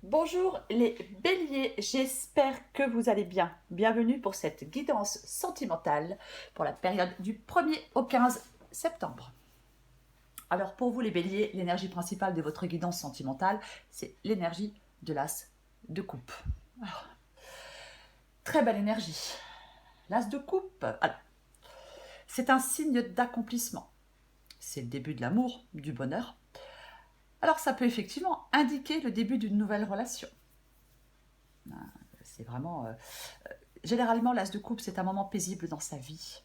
Bonjour les béliers, j'espère que vous allez bien. Bienvenue pour cette guidance sentimentale pour la période du 1er au 15 septembre. Alors pour vous les béliers, l'énergie principale de votre guidance sentimentale, c'est l'énergie de l'as de coupe. Alors, très belle énergie. L'as de coupe, alors, c'est un signe d'accomplissement. C'est le début de l'amour, du bonheur. Alors ça peut effectivement indiquer le début d'une nouvelle relation. C'est vraiment... généralement, l'as de coupe, c'est un moment paisible dans sa vie.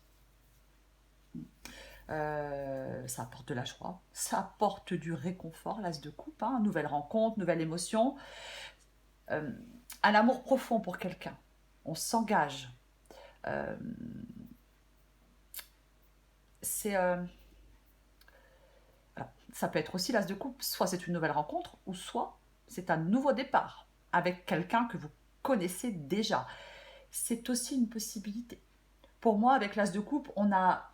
Ça apporte de la joie, ça apporte du réconfort, l'as de coupe, hein, nouvelle rencontre, nouvelle émotion, euh, un amour profond pour quelqu'un. On s'engage. Euh, c'est, alors, ça peut être aussi l'as de coupe, soit c'est une nouvelle rencontre, ou soit c'est un nouveau départ avec quelqu'un que vous connaissez déjà. C'est aussi une possibilité. Pour moi, avec l'as de coupe, on a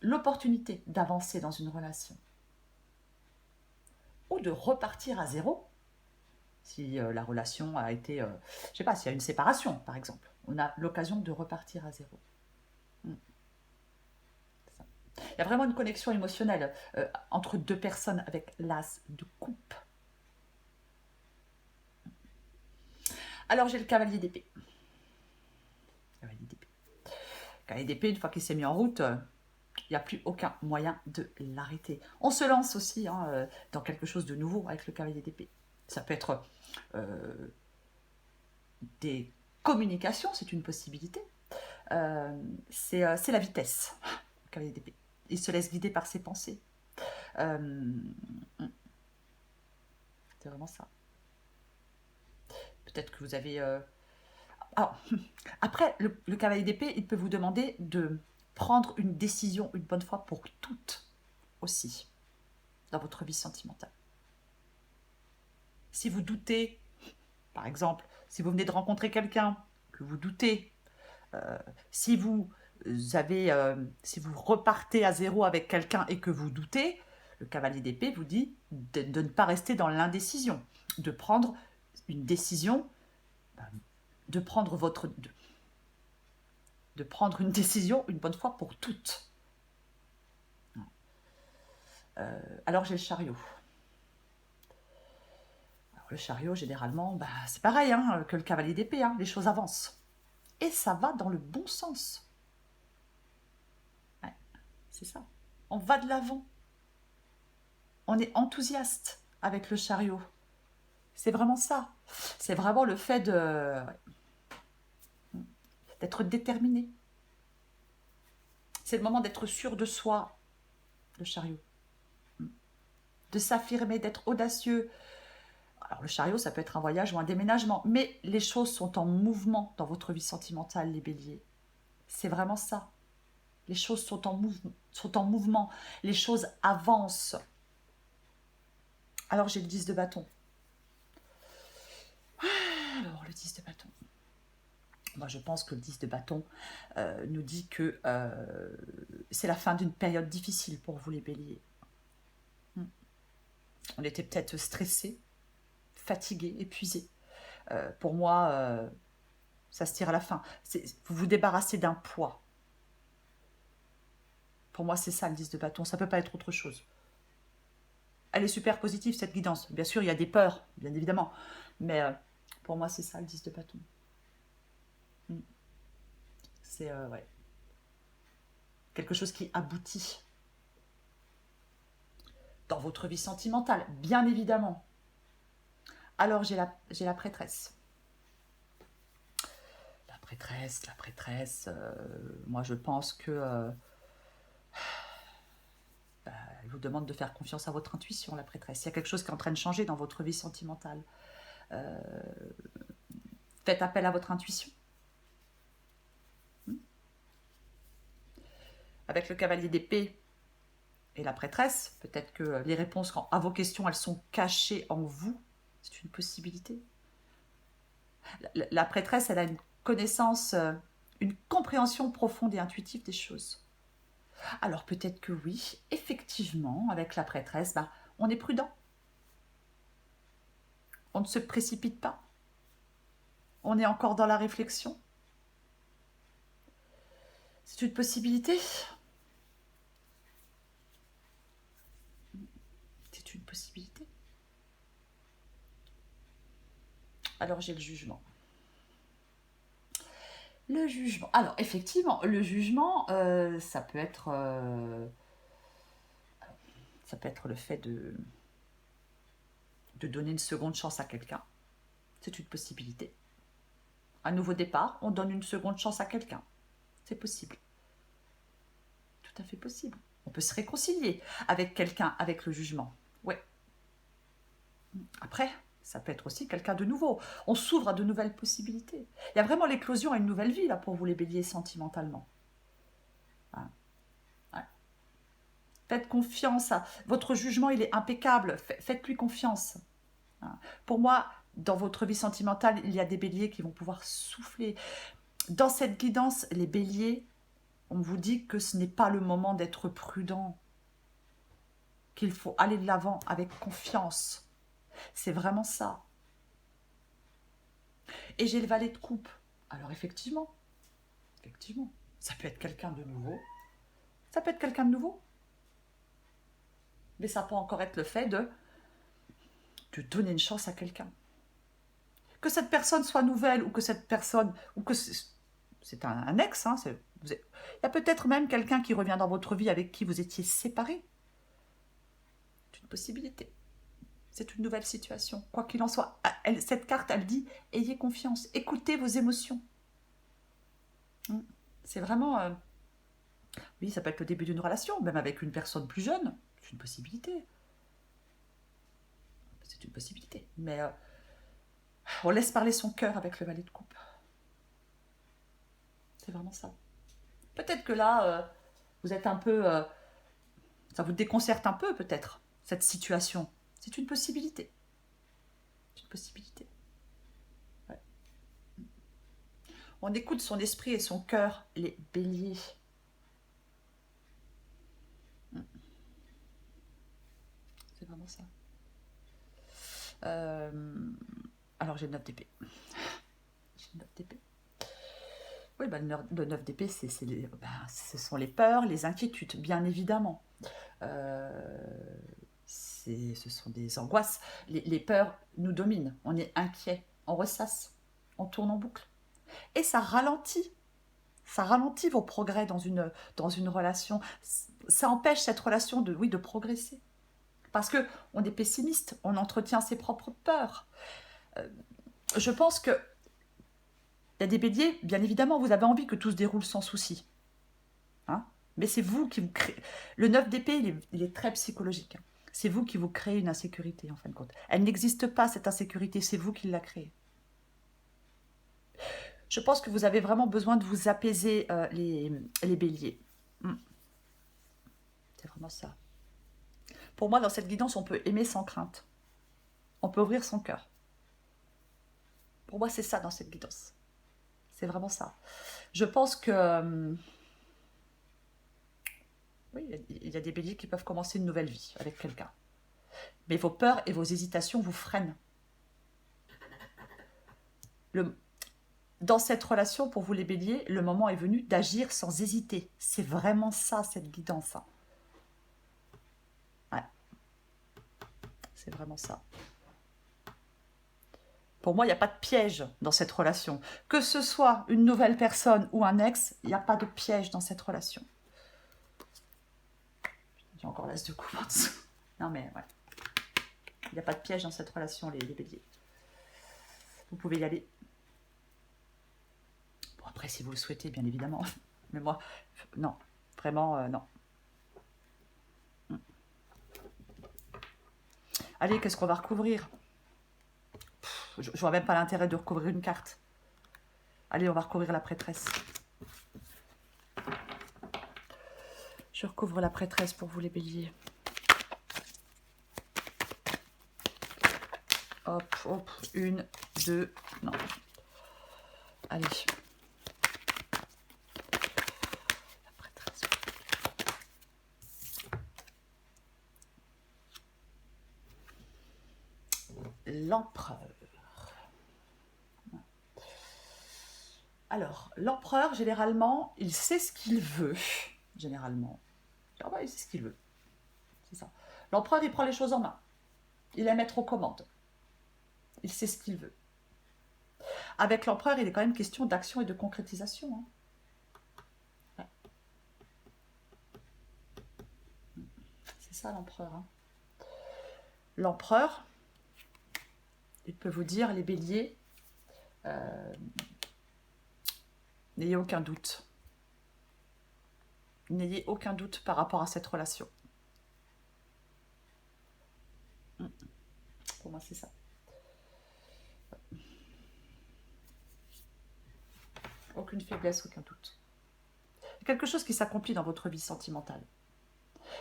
l'opportunité d'avancer dans une relation ou de repartir à zéro si la relation a été, je sais pas, s'il y a une séparation par exemple, on a l'occasion de repartir à zéro. Mm. Il y a vraiment une connexion émotionnelle entre deux personnes avec l'as de coupe. Alors j'ai le cavalier d'épée. Cavalier d'épée. Cavalier d'épée, une fois qu'il s'est mis en route, il n'y a plus aucun moyen de l'arrêter. On se lance aussi hein, dans quelque chose de nouveau avec le cavalier d'épée. Ça peut être euh, des communications, c'est une possibilité. C'est la vitesse, le cavalier d'épée. Il se laisse guider par ses pensées. Euh, c'est vraiment ça. Peut-être que vous avez... Alors, après, le cavalier d'épée, il peut vous demander de prendre une décision une bonne fois pour toutes aussi dans votre vie sentimentale. Si vous doutez, par exemple, si vous venez de rencontrer quelqu'un, que vous doutez, euh, si vous si vous repartez à zéro avec quelqu'un et que vous doutez, le cavalier d'épée vous dit de ne pas rester dans l'indécision, de prendre une décision, de prendre de prendre une décision une bonne fois pour toutes. Alors j'ai le chariot. Alors, le chariot, généralement, bah, c'est pareil hein, que le cavalier d'épée, hein, les choses avancent. Et ça va dans le bon sens. Ouais, c'est ça. On va de l'avant. On est enthousiaste avec le chariot. C'est vraiment ça. C'est vraiment le fait d'être déterminé. C'est le moment d'être sûr de soi, le chariot. De s'affirmer, d'être audacieux. Alors le chariot, ça peut être un voyage ou un déménagement, mais les choses sont en mouvement dans votre vie sentimentale, les béliers. C'est vraiment ça. Les choses sont en mouvement. Les choses avancent. Alors j'ai le 10 de bâton. Alors le 10 de bâton. Moi, je pense que le 10 de bâton nous dit que c'est la fin d'une période difficile pour vous, les béliers. On était peut-être stressé, fatigué, épuisé. Pour moi, ça se tire à la fin. Vous vous débarrassez d'un poids. Pour moi, c'est ça le 10 de bâton. Ça ne peut pas être autre chose. Elle est super positive, cette guidance. Bien sûr, il y a des peurs, bien évidemment. Mais pour moi, c'est ça le 10 de bâton. C'est ouais, quelque chose qui aboutit dans votre vie sentimentale, bien évidemment. Alors, j'ai la prêtresse. La prêtresse, moi je pense que elle vous demande de faire confiance à votre intuition, la prêtresse. Il y a quelque chose qui est en train de changer dans votre vie sentimentale. Euh, Faites appel à votre intuition. Avec le cavalier d'épée et la prêtresse, peut-être que les réponses à vos questions, elles sont cachées en vous. C'est une possibilité. La prêtresse, elle a une connaissance, une compréhension profonde et intuitive des choses. Alors peut-être que oui, effectivement, avec la prêtresse, bah, on est prudent. On ne se précipite pas. On est encore dans la réflexion. C'est une possibilité. C'est une possibilité. Alors j'ai le jugement. Le jugement. Alors effectivement, le jugement, ça peut être le fait de donner une seconde chance à quelqu'un. C'est une possibilité. Un nouveau départ, on donne une seconde chance à quelqu'un. C'est possible. Tout à fait possible. On peut se réconcilier avec quelqu'un, avec le jugement. Ouais. Après, ça peut être aussi quelqu'un de nouveau. On s'ouvre à de nouvelles possibilités. Il y a vraiment l'éclosion à une nouvelle vie, là, pour vous les béliers, sentimentalement. Hein. Ouais. Faites confiance. Votre jugement, il est impeccable. Faites-lui confiance. Hein. Pour moi, dans votre vie sentimentale, il y a des béliers qui vont pouvoir souffler. Dans cette guidance, les béliers, on vous dit que ce n'est pas le moment d'être prudent, qu'il faut aller de l'avant avec confiance. C'est vraiment ça. Et j'ai le valet de coupe. Alors effectivement, ça peut être quelqu'un de nouveau. Ça peut être quelqu'un de nouveau. Mais ça peut encore être le fait de donner une chance à quelqu'un. Que cette personne soit nouvelle ou que cette personne, ou que c'est un ex, hein, il y a peut-être même quelqu'un qui revient dans votre vie avec qui vous étiez séparés. C'est une possibilité. C'est une nouvelle situation. Quoi qu'il en soit, cette carte, elle dit, ayez confiance, écoutez vos émotions. C'est vraiment... oui, ça peut être le début d'une relation, même avec une personne plus jeune. C'est une possibilité. C'est une possibilité. Mais on laisse parler son cœur avec le valet de coupe. C'est vraiment ça. Peut-être que là, vous êtes un peu... ça vous déconcerte un peu, peut-être, cette situation. C'est une possibilité. C'est une possibilité. Ouais. On écoute son esprit et son cœur, les béliers. C'est vraiment ça. Alors j'ai le 9 d'épée. J'ai le 9 d'épée. Oui, bah, le 9 d'épée, ce sont les peurs, les inquiétudes, bien évidemment. Ce sont des angoisses. Les peurs nous dominent. On est inquiet, on ressasse, on tourne en boucle. Et ça ralentit. Ça ralentit vos progrès dans une relation. Ça empêche cette relation de progresser. Parce qu'on est pessimiste, on entretient ses propres peurs. Je pense que il y a des béliers, bien évidemment, vous avez envie que tout se déroule sans souci. Hein, mais c'est vous qui vous créez. Le 9 d'épée, il est très psychologique. Hein. C'est vous qui vous créez une insécurité, en fin de compte. Elle n'existe pas, cette insécurité, c'est vous qui la créez. Je pense que vous avez vraiment besoin de vous apaiser, les béliers. C'est vraiment ça. Pour moi, dans cette guidance, on peut aimer sans crainte. On peut ouvrir son cœur. Pour moi, c'est ça dans cette guidance. C'est vraiment ça. Je pense que... oui, il y a des béliers qui peuvent commencer une nouvelle vie avec quelqu'un. Mais vos peurs et vos hésitations vous freinent. Dans cette relation, pour vous les béliers, le moment est venu d'agir sans hésiter. C'est vraiment ça, cette guidance. Hein. Ouais. C'est vraiment ça. Pour moi, il n'y a pas de piège dans cette relation. Que ce soit une nouvelle personne ou un ex, il n'y a pas de piège dans cette relation. J'ai encore l'as de coupe en dessous. Non mais ouais. Il n'y a pas de piège dans cette relation, les béliers. Vous pouvez y aller. Bon, après, si vous le souhaitez, bien évidemment. Mais moi, non. Vraiment, non. Allez, qu'est-ce qu'on va recouvrir? Je vois même pas l'intérêt de recouvrir une carte. Allez, on va recouvrir la prêtresse. Je recouvre la prêtresse pour vous les béliers. Hop, hop, 1, 2, non. Allez. La prêtresse. l'empereur. Alors, l'empereur, généralement, il sait ce qu'il veut. Généralement. Ah bah, il sait ce qu'il veut. C'est ça. L'empereur, il prend les choses en main. Il aime être aux commandes. Il sait ce qu'il veut. Avec l'empereur, il est quand même question d'action et de concrétisation. Hein. Ouais. C'est ça l'empereur. Hein. L'empereur, il peut vous dire, les béliers, n'ayez aucun doute. N'ayez aucun doute par rapport à cette relation. Pour moi, c'est ça. Aucune faiblesse, aucun doute. Il y a quelque chose qui s'accomplit dans votre vie sentimentale.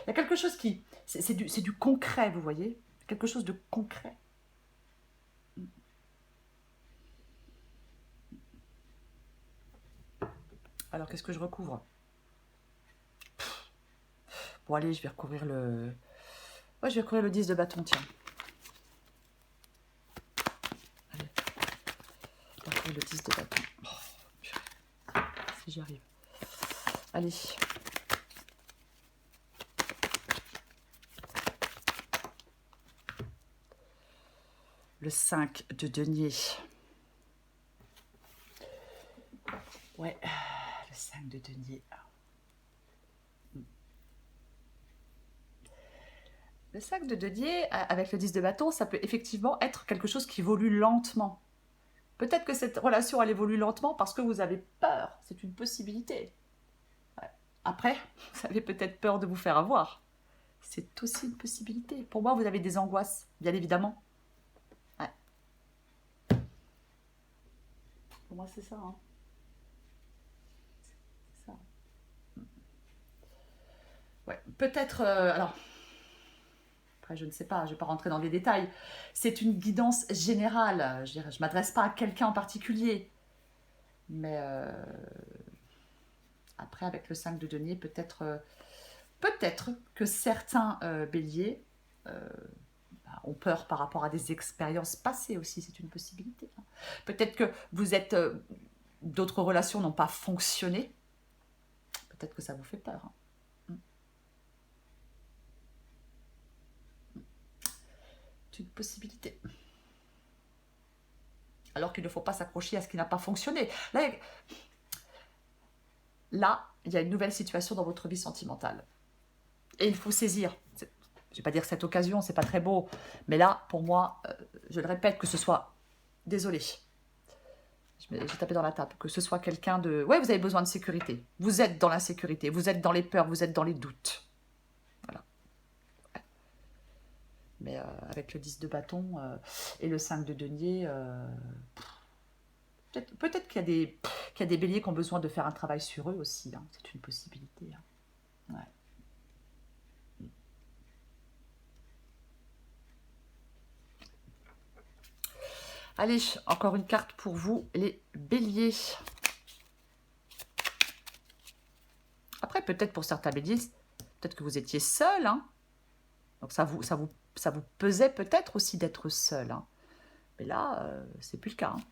Il y a quelque chose qui... C'est du concret, vous voyez? Quelque chose de concret. Alors, qu'est-ce que je recouvre? Bon, allez, je vais recouvrir le... Ouais, je vais recouvrir le 10 de bâton, tiens. Allez. Je vais recouvrir le 10 de bâton. Oh, si j'y arrive. Allez. Le 5 de denier. Ouais, le 5 de denier. Le 5 de denier, avec le 10 de bâton, ça peut effectivement être quelque chose qui évolue lentement. Peut-être que cette relation, elle évolue lentement parce que vous avez peur. C'est une possibilité. Ouais. Après, vous avez peut-être peur de vous faire avoir. C'est aussi une possibilité. Pour moi, vous avez des angoisses, bien évidemment. Ouais. Pour moi, c'est ça. Hein. C'est ça. Ouais. Peut-être... alors... Après, je ne sais pas, je ne vais pas rentrer dans les détails. C'est une guidance générale. Je ne m'adresse pas à quelqu'un en particulier. Mais après, avec le 5 de denier, peut-être que certains béliers ont peur par rapport à des expériences passées aussi. C'est une possibilité. Hein. Peut-être que vous êtes... d'autres relations n'ont pas fonctionné. Peut-être que ça vous fait peur. Hein. Une possibilité. Alors qu'il ne faut pas s'accrocher à ce qui n'a pas fonctionné. Là, il y a une nouvelle situation dans votre vie sentimentale. Et il faut saisir. Je ne vais pas dire cette occasion, c'est pas très beau. Mais là, pour moi, je le répète, que ce soit... Désolée. J'ai tapé dans la table. Que ce soit quelqu'un de... Ouais, vous avez besoin de sécurité. Vous êtes dans l'insécurité. Vous êtes dans les peurs. Vous êtes dans les doutes. Voilà. Mais avec le 10 de bâton et le 5 de denier, peut-être qu'il y a des béliers qui ont besoin de faire un travail sur eux aussi. Hein. C'est une possibilité. Hein. Ouais. Allez, encore une carte pour vous, les béliers. Après, peut-être pour certains béliers, peut-être que vous étiez seul. Hein. Donc ça vous pesait peut-être aussi d'être seul. Hein. Mais là, c'est plus le cas. Hein.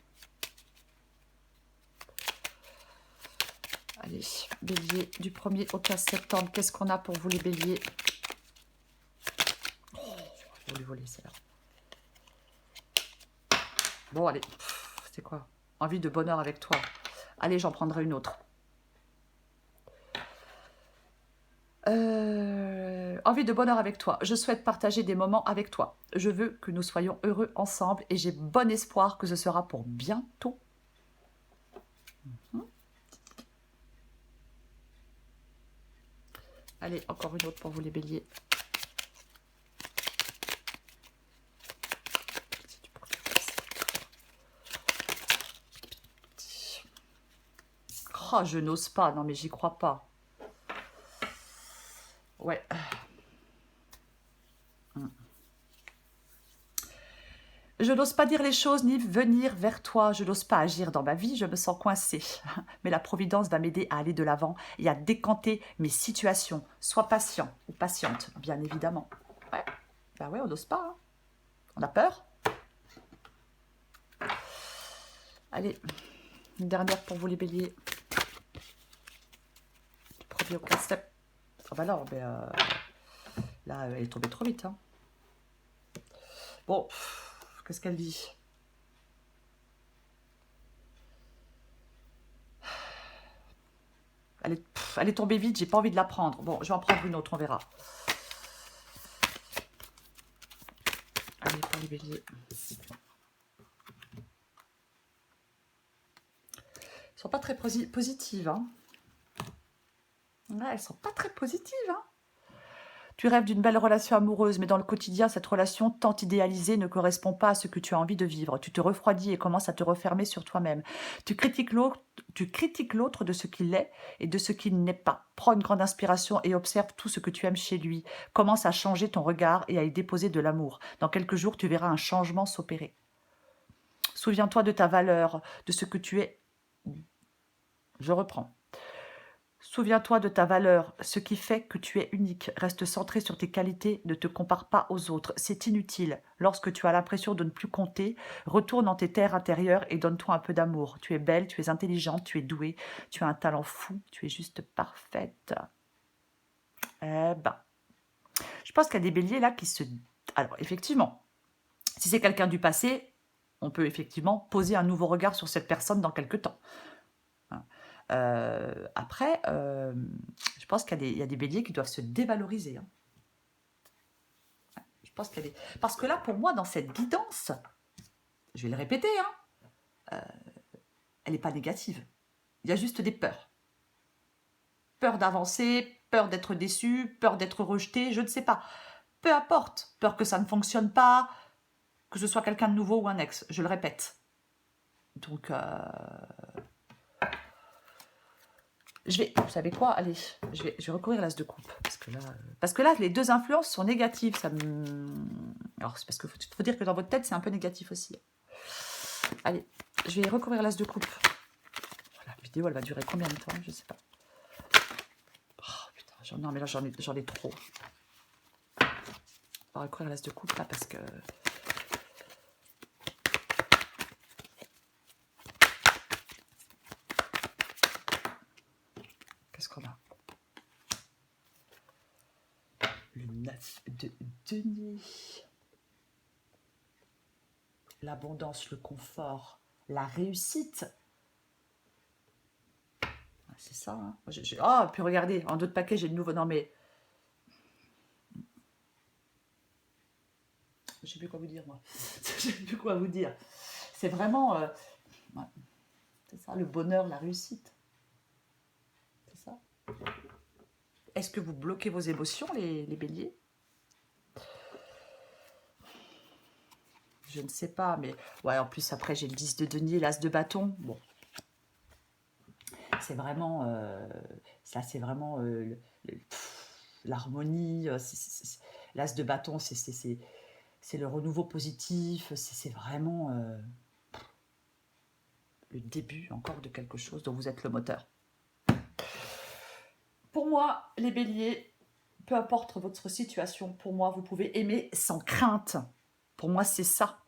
Allez, bélier, du 1er au 15 septembre, qu'est-ce qu'on a pour vous les béliers? Oh, je vais lui voler celle-là. Bon, allez, c'est quoi? Envie de bonheur avec toi. Allez, j'en prendrai une autre. Envie de bonheur avec toi. Je souhaite partager des moments avec toi. Je veux que nous soyons heureux ensemble et j'ai bon espoir que ce sera pour bientôt. Allez, encore une autre pour vous les béliers. Oh, je n'ose pas. Non, mais j'y crois pas. Ouais. Je n'ose pas dire les choses ni venir vers toi. Je n'ose pas agir dans ma vie. Je me sens coincée. Mais la Providence va m'aider à aller de l'avant et à décanter mes situations. Sois patient ou patiente, bien évidemment. Ouais. Ben ouais, on n'ose pas. Hein. On a peur. Allez, une dernière pour vous les béliers. Du premier au 15 septembre. Oh bah non, mais là, elle est tombée trop vite. Hein. Bon, qu'est-ce qu'elle dit? Elle est tombée vite, j'ai pas envie de la prendre. Bon, je vais en prendre une autre, on verra. Allez, pour les béliers. Elles sont pas très positives. Hein. Ouais, elles sont pas très positives. Hein. Tu rêves d'une belle relation amoureuse, mais dans le quotidien, cette relation tant idéalisée ne correspond pas à ce que tu as envie de vivre. Tu te refroidis et commences à te refermer sur toi-même. Tu critiques l'autre de ce qu'il est et de ce qu'il n'est pas. Prends une grande inspiration et observe tout ce que tu aimes chez lui. Commence à changer ton regard et à y déposer de l'amour. Dans quelques jours, tu verras un changement s'opérer. Souviens-toi de ta valeur, de ce que tu es. Je reprends. Souviens-toi de ta valeur, ce qui fait que tu es unique. Reste centré sur tes qualités, ne te compare pas aux autres. C'est inutile. Lorsque tu as l'impression de ne plus compter, retourne dans tes terres intérieures et donne-toi un peu d'amour. Tu es belle, tu es intelligente, tu es douée, tu as un talent fou, tu es juste parfaite. Eh ben, je pense qu'il y a des béliers là qui se... Alors, effectivement, si c'est quelqu'un du passé, on peut effectivement poser un nouveau regard sur cette personne dans quelques temps. Après, je pense qu'il y a des béliers qui doivent se dévaloriser. Hein. Je pense qu'il y a des... Parce que là, pour moi, dans cette guidance, je vais le répéter, hein, elle n'est pas négative. Il y a juste des peurs. Peur d'avancer, peur d'être déçu, peur d'être rejeté, je ne sais pas. Peu importe. Peur que ça ne fonctionne pas, que ce soit quelqu'un de nouveau ou un ex, je le répète. Donc... vous savez quoi, allez, je vais recourir à l'as de coupe. Parce que là, les deux influences sont négatives. Alors, c'est parce qu'il faut dire que dans votre tête, c'est un peu négatif aussi. Allez, je vais recourir à l'as de coupe. La vidéo, elle va durer combien de temps? Je sais pas. Oh, putain, non, mais là, j'en ai trop. On va recourir à l'as de coupe, là, parce que... Qu'est-ce qu'on a? Le 9 de denier. L'abondance, le confort, la réussite. C'est ça. Hein. Oh, puis regardez, en d'autres paquets, j'ai le nouveau. Non, mais... Je ne sais plus quoi vous dire, moi. Je ne sais plus quoi vous dire. C'est vraiment... ouais. C'est ça, le bonheur, la réussite. C'est ça. Est-ce que vous bloquez vos émotions, les béliers? Je ne sais pas, mais... Ouais, en plus, après, j'ai le 10 de denier, l'as de bâton. Bon. C'est vraiment... ça, c'est vraiment... l'harmonie. L'as de bâton, c'est le renouveau positif. C'est vraiment... le début encore de quelque chose dont vous êtes le moteur. Pour moi, les béliers, peu importe votre situation, pour moi, vous pouvez aimer sans crainte. Pour moi, c'est ça,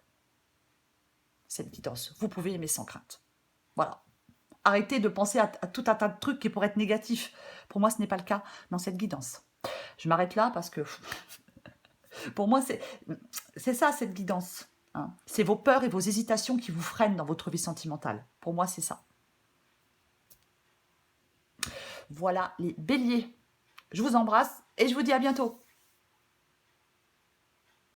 cette guidance. Vous pouvez aimer sans crainte. Voilà. Arrêtez de penser à tout un tas de trucs qui pourraient être négatifs. Pour moi, ce n'est pas le cas dans cette guidance. Je m'arrête là parce que pour moi, c'est ça, cette guidance. Hein. C'est vos peurs et vos hésitations qui vous freinent dans votre vie sentimentale. Pour moi, c'est ça. Voilà les béliers. Je vous embrasse et je vous dis à bientôt.